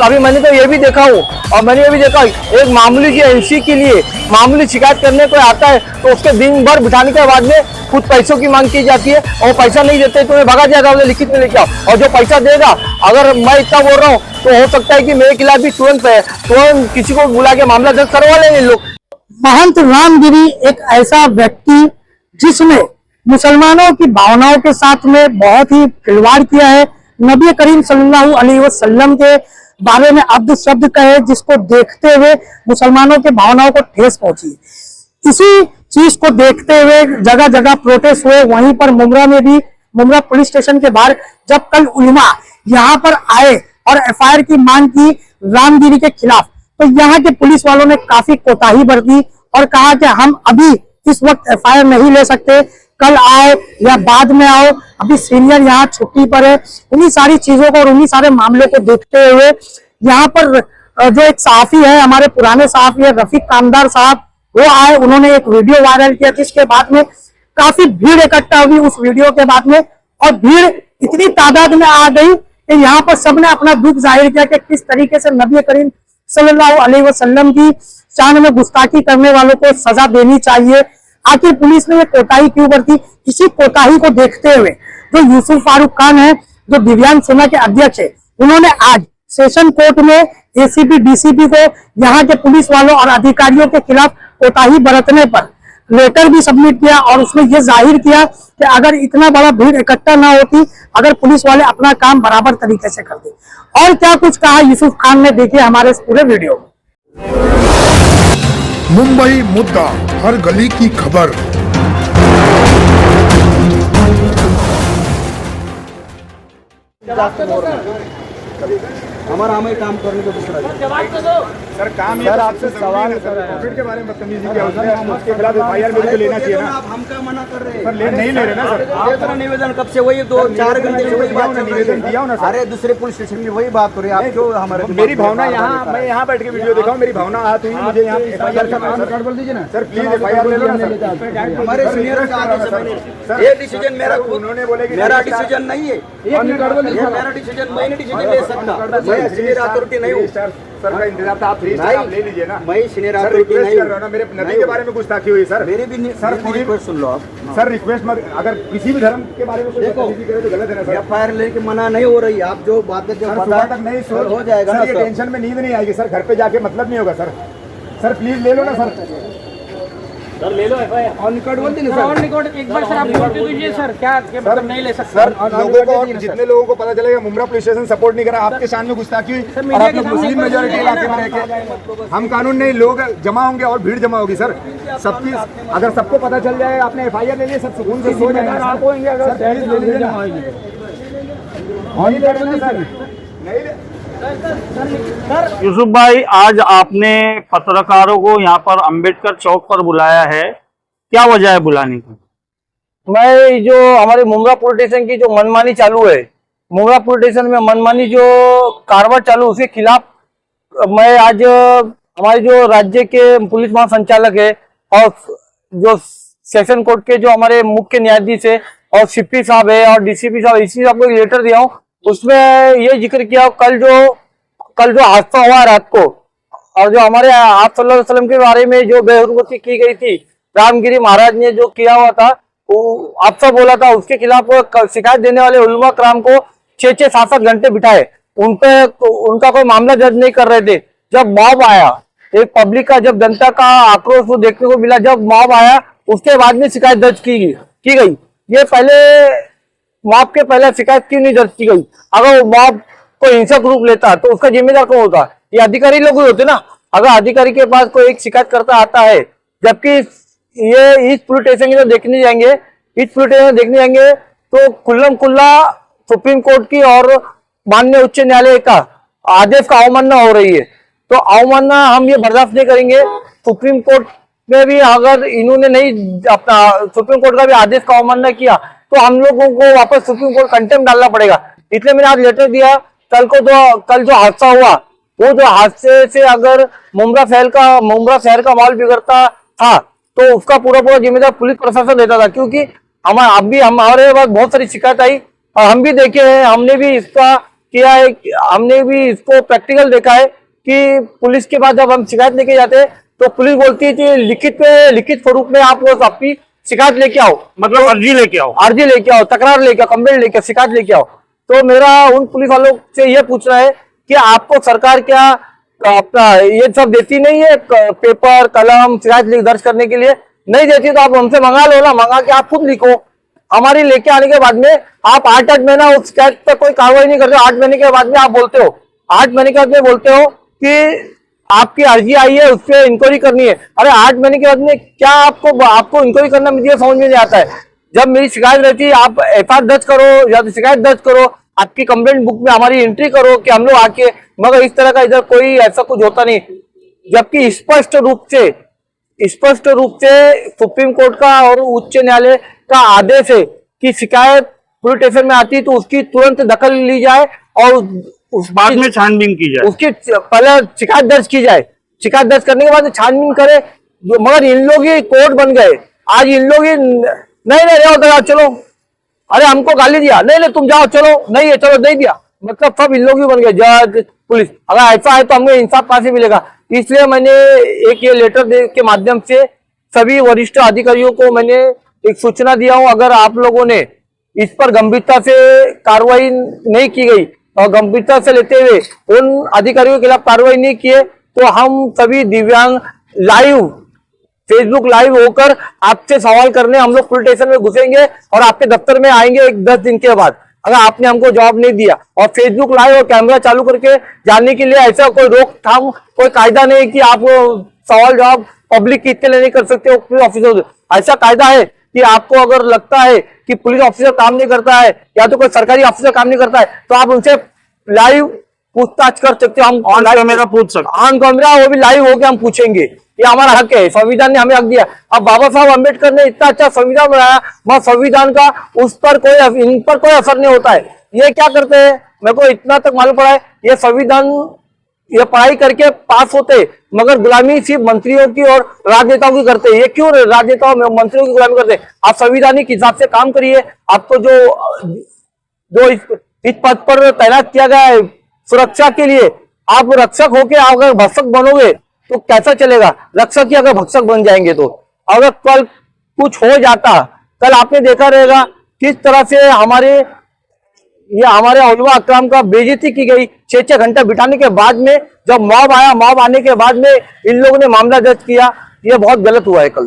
अभी मैंने तो ये भी देखा हूँ, और मैंने ये भी देखा एक मामूली की एनसी के लिए मामूली शिकायत करने को आता है तो उसके दिन भर बिठाने के बाद में कुछ पैसों की मांग की जाती है, और पैसा नहीं देते तो उन्हें भगा जाएगा, उन्हें लिखित में लेके आओ, और जो पैसा देगा, अगर मैं इतना बोल रहा हूँ तो हो सकता है कि मेरे खिलाफ भी तुरंत किसी को बुला के मामला दर्ज करवा लेंगे लोग। महंत रामगिरी एक ऐसा व्यक्ति जिसने मुसलमानों की भावनाओं के साथ में बहुत ही खिलवाड़ किया है। नबी करीम सल्लल्लाहु अलैहि वसल्लम के बारे में अब्द शब्द कहे, जिसको देखते हुए मुसलमानों के भावनाओं को ठेस पहुंची। इसी चीज को देखते हुए जगह जगह प्रोटेस्ट हुए। वहीं पर मुमरा में भी, मुमरा पुलिस स्टेशन के बाहर जब कल उलमा यहाँ पर आए और एफआईआर की मांग की रामगिरी के खिलाफ, तो यहाँ के पुलिस वालों ने काफी कोताही बरती और कहा कि हम अभी इस वक्त एफआईआर नहीं ले सकते, कल आओ या बाद में आओ, अभी सीनियर यहाँ छुट्टी पर है। उन्हीं सारी चीजों को और उन्हीं सारे मामलों को देखते हुए यहाँ पर जो एक सहाफी है, हमारे पुराने सहाफी है रफीक कामदार साहब, वो आए, उन्होंने एक वीडियो वायरल किया, जिसके बाद में काफी भीड़ इकट्ठा हुई उस वीडियो के बाद में, और भीड़ इतनी तादाद में आ गई कि यहाँ पर सबने अपना दुख जाहिर किया कि किस तरीके से नबी करीम सल्लल्लाहु अलैहि वसल्लम की शान में गुस्ताखी करने वालों को सजा देनी चाहिए। आखिर पुलिस ने ये कोताही क्यों बरती? इसी कोताही को देखते हुए जो यूसुफ फारूक खान है, जो दिव्यांग सेना के अध्यक्ष है, उन्होंने आज सेशन कोर्ट में एसीपी डीसीपी को यहाँ के पुलिस वालों और अधिकारियों के खिलाफ कोताही बरतने पर लेटर भी सबमिट किया, और उसमें यह जाहिर किया कि अगर इतना बड़ा भीड़ इकट्ठा ना होती, अगर पुलिस वाले अपना काम बराबर तरीके से करते। और क्या कुछ कहा यूसुफ खान ने, देखिए हमारे इस पूरे वीडियो में। मुंबई मुद्दा, हर गली की खबर। हमारा हमें काम करने को दूसरा सर काम ये आपसे सवाल है सर, कोविड के बारे में बदतमीजी किया उसने, हम उसके खिलाफ एफआईआर मेरे को लेना चाहिए ना। हम क्या मना कर रहे हैं सर नहीं ले रहे ना सर। आप निवेदन कब से वही 2-4 घंटे से वही बात चल रही निवेदन दिया हो ना है। सर। अरे दूसरे पुलिस स्टेशन में वही बात हो रही है, आप क्यों हमारे मेरी भावना यहाँ, मैं यहाँ बैठ के वीडियो देखा हूँ, मेरी भावना आती हुई मुझे यहाँ एफआईआर का बोल दीजिए ना सर, प्लीज एफआईआर ले लो ना सर। हमारे सीनियर का आदेश है, ये डिसीजन मेरा, उन्होंने बोले कि मेरा डिसीजन नहीं है, ये मेरा डिसीजन, मैं नहीं डिसीजन ले सकता, मैं सीनियर अथॉरिटी नहीं हूँ। सर का इंतजाम था, आप प्लीज आप ले लीजिए ना। मैं सीनियर सर अथॉरिटी रिक्वेस्ट नहीं कर रहा हूँ ना, मेरे नबी के बारे में गुस्ताखी हुई सर। मेरी भी सर पूरी सुन लो आप सर, रिक्वेस्ट मत, अगर किसी भी धर्म के बारे में कोई बदतमीजी करे तो गलत है ना सर। एफआईआर लेके मना नहीं हो रही, आप जो बातें जो सुबह तक नहीं सोच हो जाएगा ना सर, ये टेंशन में नींद नहीं आएगी सर, घर पे जाके मतलब नहीं होगा सर। सर प्लीज ले लो ना सर, सर ले लो एफआईआर ऑन रिकॉर्ड बोल दीजिए ऑन रिकॉर्ड एक बार सर आप बोल दीजिए सर, क्या मतलब नहीं ले सकते सर। लोगों को और जितने लोगों को पता चलेगा मुमरा पुलिस स्टेशन सपोर्ट नहीं करा, आपके शान में गुस्ताखी हुई, और आप लोग मुस्लिम मेजोरिटी इलाके में रहकर हम कानून नहीं, लोग जमा होंगे और भीड़ जमा होगी सर सबकी। अगर सबको पता चल जाए, आपने एफआईआर ले लिया, सब सुकून से सो जाएंगे। आप होंगे अगर ले लीजिए ना, नहीं यूसुफ भाई, आज आपने पत्रकारों को यहाँ पर अंबेडकर चौक पर बुलाया है, क्या वजह है बुलाने की? मैं जो हमारे मुमरा पुलिस स्टेशन की जो मनमानी चालू है, मुमरा पुलिस स्टेशन में मनमानी जो कार्रवाई चालू, उसके खिलाफ मैं आज हमारे जो राज्य के पुलिस महासंचालक है और जो सेशन कोर्ट के जो हमारे मुख्य न्यायाधीश है और सीपी साहब है और डीसीपी साहब, इसी साहब को एक लेटर दिया हूँ। उसमें ये जिक्र किया कल जो हादसा हुआ रात को, और जो हमारे आप सल्लल्लाहु अलैहि वसल्लम के बारे में जो बेहुरमती की गई थी, रामगिरी महाराज ने जो किया हुआ था, वो आपसे बोला था, उसके खिलाफ शिकायत देने वाले उलमा कराम को 6-6, 7-7 घंटे बिठाए, उनका कोई मामला दर्ज नहीं कर रहे थे। जब मॉब आया, एक पब्लिक का, जब जनता का आक्रोश वो देखने को मिला, जब मॉब आया उसके बाद में शिकायत दर्ज की गई। ये पहले मॉब के पहले शिकायत क्यों नहीं दर्ज की गई? अगर मॉब को हिंसक रूप लेता तो उसका जिम्मेदार कौन होता? ये अधिकारी लोग ही होते ना। अगर अधिकारी के पास कोई एक शिकायत करता आता है, जबकि ये इस पुलिस स्टेशन की देखने जाएंगे तो खुल्लम खुल्ला सुप्रीम कोर्ट की और माननीय उच्च न्यायालय का आदेश का अवमानना हो रही है, तो अवमानना हम ये बर्दाश्त नहीं करेंगे। सुप्रीम कोर्ट में भी अगर इन्होंने नहीं अपना सुप्रीम कोर्ट का भी आदेश का अवमानना किया तो हम लोगों को वापस सुप्रीम कोर्ट कंटेम्प्ट डालना पड़ेगा। इसलिए मैंने आज लेटर दिया। कल जो हादसा हुआ, वो जो हादसे से अगर मुमरा शहर का माहौल बिगड़ता था तो उसका पूरा जिम्मेदार पुलिस प्रशासन देता था, क्योंकि हमारे पास बहुत सारी शिकायत आई और हम भी देखे हैं, हमने भी इसका किया है, हमने भी इसको प्रैक्टिकल देखा है कि पुलिस के बाद जब हम शिकायत लेके जाते हैं तो पुलिस बोलती है कि लिखित स्वरूप में आप लोग अपनी शिकायत लेके आओ, मतलब अर्जी लेके आओ, तकरार लेके आओ, कंप्लेंट लेके आओ, शिकायत लेके आओ। तो मेरा उन पुलिस वालों से यह पूछना है कि आपको सरकार क्या अपना ये सब देती नहीं है, पेपर कलम शिकायत दर्ज करने के लिए नहीं देती, तो आप हमसे मंगा लो ना, मंगा के आप खुद लिखो। हमारी लेके आने के बाद में आप 8 महीना उस शिकायत पर कोई कार्रवाई नहीं करते, 8 महीने के बाद में आप बोलते हो, 8 महीने के बाद में बोलते हो कि आपकी अर्जी आई है, उस पर इंक्वायरी करनी है। अरे 8 महीने के बाद में क्या आपको इंक्वायरी करना मुझे समझ में नहीं आता है। जब मेरी शिकायत रहती है आप एफआईआर दर्ज करो या तो शिकायत दर्ज करो, आपकी कंप्लेंट बुक में हमारी एंट्री करो कि हम लोग आके, मगर इस तरह का इधर कोई ऐसा कुछ होता नहीं। जबकि स्पष्ट रूप से सुप्रीम कोर्ट का और उच्च न्यायालय का आदेश है कि शिकायत पुलिस स्टेशन में आती है तो उसकी तुरंत दखल ली जाए और उस बाद में छानबीन की जाए, उसकी पहले शिकायत दर्ज की जाए, शिकायत दर्ज करने के बाद छानबीन करे। मगर इन लोग ही कोर्ट बन गए, आज इन लोग ही नहीं जाओ चलो, अरे हमको गाली दिया, नहीं तुम जाओ चलो, नहीं है चलो नहीं दिया, मतलब सब इन लोग ही बन गए जज पुलिस। अगर ऐसा है तो हमें इंसाफ कहां से मिलेगा। इसलिए मैंने एक ये लेटर के माध्यम से सभी वरिष्ठ अधिकारियों को मैंने एक सूचना दिया हूं, अगर आप लोगों ने इस पर गंभीरता से कार्रवाई नहीं की गई और गंभीरता से लेते हुए उन अधिकारियों के खिलाफ कार्रवाई नहीं किए तो हम सभी दिव्यांग लाइव फेसबुक लाइव होकर आपसे सवाल करने हम लोग पुलिस स्टेशन में घुसेंगे और आपके दफ्तर में आएंगे 10 दिन के बाद, अगर आपने हमको जवाब नहीं दिया। और फेसबुक लाइव और कैमरा चालू करके जानने के लिए ऐसा कोई रोकथाम कोई कायदा नहीं कि आप सवाल जवाब पब्लिक की इतने नहीं कर सकते हो पुलिस ऑफिसर। ऐसा कायदा है कि आपको अगर लगता है कि पुलिस ऑफिसर काम नहीं करता है या तो कोई सरकारी ऑफिसर काम नहीं करता है तो आप उनसे लाइव पूछताछ कर सकते हो। हम ऑन कैमरा पूछ सकते, ऑन कैमरा वो भी लाइव होकर हम पूछेंगे, ये हमारा हक है, संविधान ने हमें हक दिया। अब बाबा साहब अम्बेडकर ने इतना अच्छा संविधान बनाया, मगर संविधान का उस पर इन पर कोई असर नहीं होता है। ये क्या करते हैं मेरे को इतना तक मालूम पड़ा है, ये संविधान ये पढ़ाई करके पास होते मगर गुलामी सिर्फ मंत्रियों की और राजनेताओं की करते हैं। ये क्यों राजनेताओं मंत्रियों की गुलामी करते हैं? आप संविधानिक हिसाब से काम करिए। आपको जो इस पद पर तैनात किया गया है सुरक्षा के लिए, आप रक्षक होके अगर भक्षक बनोगे तो कैसा चलेगा? रक्षक ही अगर भक्षक बन जाएंगे तो अगर कल कुछ हो जाता, कल आपने देखा रहेगा किस तरह से हमारे उलमा अकराम का बेइज्जती की गई। 6-6 घंटा बिठाने के बाद में जब मॉब आया, मॉब आने के बाद में इन लोगों ने मामला दर्ज किया, ये बहुत गलत हुआ है। कल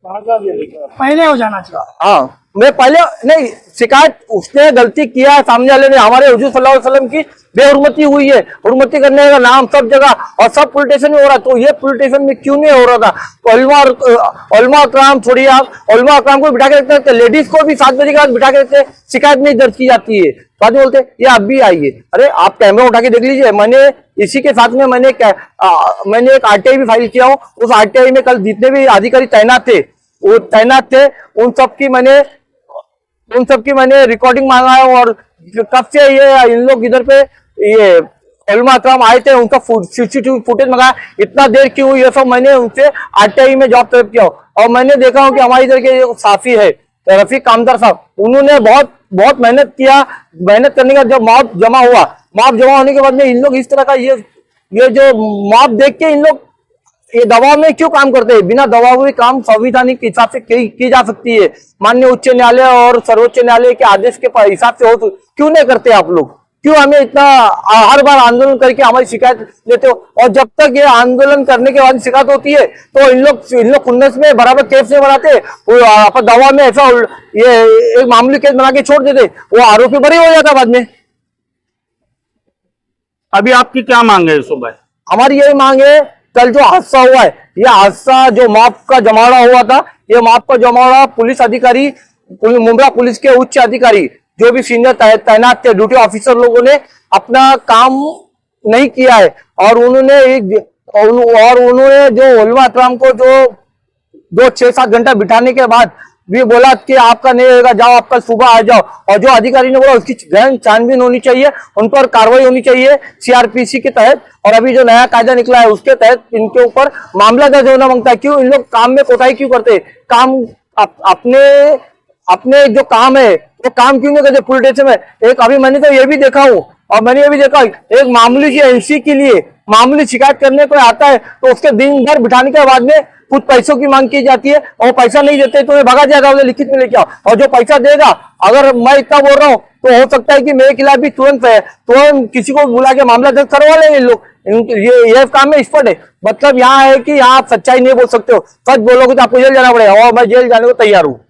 पहले हो जाना चाहिए। हाँ, मैं पहले नहीं, शिकायत उसने गलती किया, सामने वाले ने, हमारे हुजूर सल्लल्लाहु अलैहि वसल्लम की बेहुरमती हुई है, हुरमती करने का नाम सब जगह और सब पुलिस स्टेशन में हो रहा, तो ये पुलिस स्टेशन में क्यों नहीं हो रहा था? उलमा अकराम छोड़िए, आप उलमा अकराम को बिठा के रखते थे, लेडीज को भी 7 बजे के बाद बिठा के रखते, शिकायत नहीं दर्ज की जाती है। बाद में बोलते ये आप भी आइए। अरे आप कैमरा उठा के देख लीजिए। मैंने इसी के साथ में मैंने एक आरटीआई भी फाइल किया हूँ। उस आरटीआई में कल जितने भी अधिकारी तैनात थे उन सबकी मैंने रिकॉर्डिंग मांगा है। और कब से ये इन लोग इधर पे ये उलमा अकराम आए थे, उनका सीसीटीवी फुटेज मंगाया, इतना देर क्यों हुई, ये सब मैंने उनसे आरटीआई में जॉब तलब किया। और मैंने देखा हूँ कि हमारे इधर के जो साफी है रफीक कामदार साहब, उन्होंने बहुत मेहनत किया। मेहनत करने का जब मॉब जमा होने के बाद में इन लोग इस तरह का ये जो मॉब देख के इन लोग ये दबाव में क्यों काम करते हैं? बिना दबाव में काम संवैधानिक हिसाब से की जा सकती है। माननीय उच्च न्यायालय और सर्वोच्च न्यायालय के आदेश के हिसाब से हो, क्यों नहीं करते आप लोग? क्यों हमें इतना हर बार आंदोलन करके हमारी शिकायत लेते हो? और जब तक ये आंदोलन करने के बाद शिकायत होती है तो इन लोग खुन्नस में बराबर केस नहीं बनाते, वो दबाव में ऐसा ये एक मामूली केस बना के छोड़ देते, वो आरोपी बरी हो जाता बाद में। अभी आपकी क्या मांग है सुबह? हमारी यही मांग है, कल जो हादसा हुआ है, यह हादसा जो मॉब का जमावड़ा हुआ था, ये मॉब का जमावड़ा पुलिस अधिकारी, मुंब्रा पुलिस के उच्च अधिकारी जो भी सीनियर तैनात थे, ड्यूटी ऑफिसर लोगों ने अपना काम नहीं किया है। और उन्होंने जो उलमा अकराम को जो 6-7 घंटा बिठाने के बाद भी बोला कि आपका नहीं होगा, जाओ आप कल सुबह आ जाओ। और जो अधिकारी ने बोला उसकी गहन छानबीन होनी चाहिए, उन पर कार्रवाई होनी चाहिए सीआरपीसी के तहत। और अभी जो नया कायदा निकला है उसके तहत इनके ऊपर मामला दर्ज होना मांगता है। क्यों इन लोग काम में कोताही क्यों करते? काम अपने जो काम है वो काम क्यों नहीं करते पुलिस स्टेशन में? एक अभी मैंने तो ये भी देखा हूँ और मैंने ये भी देखा एक मामूली सी एनसी के लिए मामूली शिकायत करने को आता है तो उसके दिन भर बिठाने के बाद में कुछ पैसों की मांग की जाती है और पैसा नहीं देते तो उन्हें भगा जाएगा, उन्हें लिखित में लेके आओ, और जो पैसा देगा, अगर मैं इतना बोल रहा हूँ तो हो सकता है कि मेरे खिलाफ भी तुरंत किसी को बुला के मामला दर्ज करवा लेंगे लोग। ये काम में एक्सपर्ट है। मतलब यहाँ है कि यहाँ आप सच्चाई नहीं बोल सकते हो, सच बोलोगे तो आपको जेल जाना पड़ेगा और मैं जेल जाने को तैयार हूँ।